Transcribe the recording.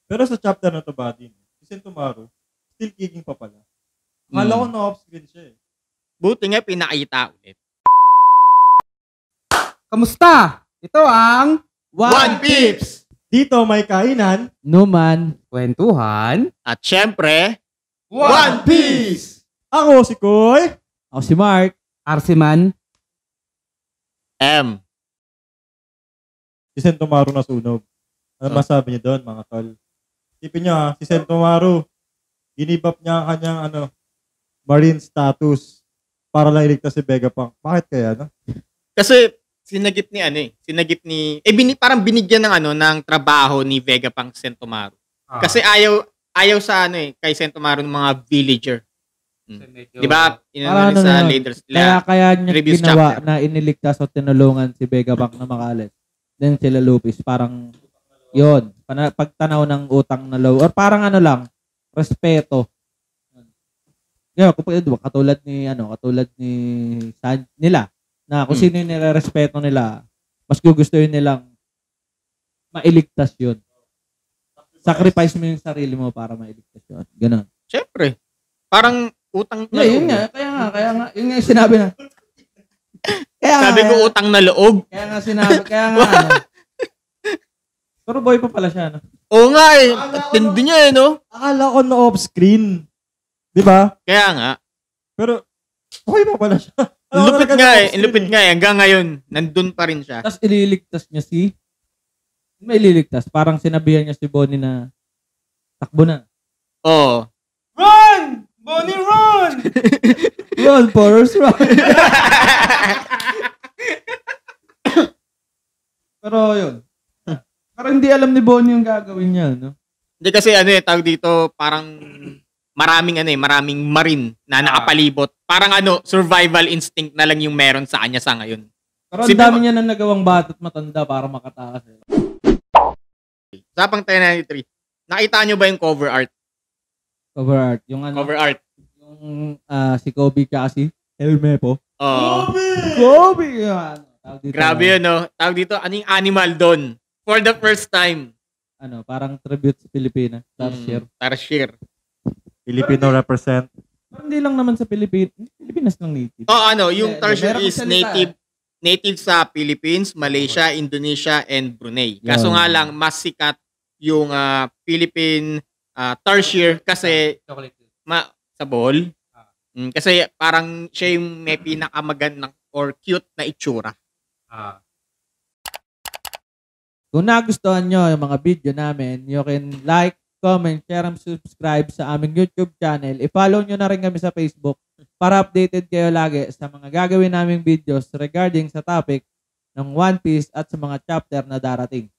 Pero sa chapter na to, buddy, si Sentomaru, still kicking pa pala. Akala ko na off-screen siya eh. Buti nga pinakita ulit. Kamusta? Ito ang One Pips! Dito may kainan, Numan Kwentuhan. At syempre, One Piece! Ako si Koy. Ako si Mark. Arsiman. M. Si Sentomaru na sunog. Ano masabi niyo doon, mga tol? Tipin niyo ha, si Sentomaru, ginibap niya ang kanyang marine status para lang iligtas si Vegapunk. Bakit kaya, no? Kasi sinagip ni parang binigyan ng trabaho ni Vegapunk Sentomaru. Kasi ayaw sa kay Sentomaru ng mga villager. Di ba? Sa leaders. Kaya niya previous ginawa chapter. na iniligtas o tinulungan si Vegapunk na makalit. Then sila Lupis, parang yun. Pagtanaw ng utang na loob. Or parang respeto. Yeah, katulad ni nila na kung sino yung nire-respeto nila, mas gugustuhin nilang mailigtas yun. Sacrifice mo yung sarili mo para mailigtas yun. Ganon. Siyempre. Parang utang na loob. Yun nga. Kaya nga. Yun nga yung sinabi na. Sabi ko utang na loob. Kaya nga sinabi. Pero boy pa pala siya, no? Oo nga eh. Tindi niya eh, no? Akala ko na off-screen. Di ba? Kaya nga. Pero, okay pa pala siya. Lupit nga eh. Hanggang ngayon, nandun pa rin siya. Tapos ililigtas niya may ililigtas. Parang sinabihan niya si Bonnie na takbo na. Oo. Run! Bonnie, run! Run, Forrest, run! Pero yun. Parang hindi alam ni Bonnie yung gagawin niya, no? Hindi kasi tawag dito, parang maraming marine na nakapalibot. Parang survival instinct na lang yung meron sa kanya sa ngayon. Pero ang dami niya na nagawang bata't matanda para makatakas. Sa pang 1093, nakita nyo ba yung cover art? Cover art. Yung Cover art. Yung si Kobe tsaka si Elmepo. Oo. Kobe! Grabe yun, no? Tawag dito, anong animal doon? For the first time. Parang tribute sa Pilipinas. Tarsier. Filipino represent. Parang hindi lang naman sa Pilipinas lang native. Yung Tarsier is native sa Philippines, Malaysia, Indonesia, and Brunei. Kaso nga lang, mas sikat yung Philippine Tarsier kasi sa ball. Kasi parang siya yung may pinakamagandang or cute na itsura. Kung nagustuhan nyo yung mga video namin, you can like, comment, share, and subscribe sa aming YouTube channel. I-follow nyo na rin kami sa Facebook para updated kayo lagi sa mga gagawin naming videos regarding sa topic ng One Piece at sa mga chapter na darating.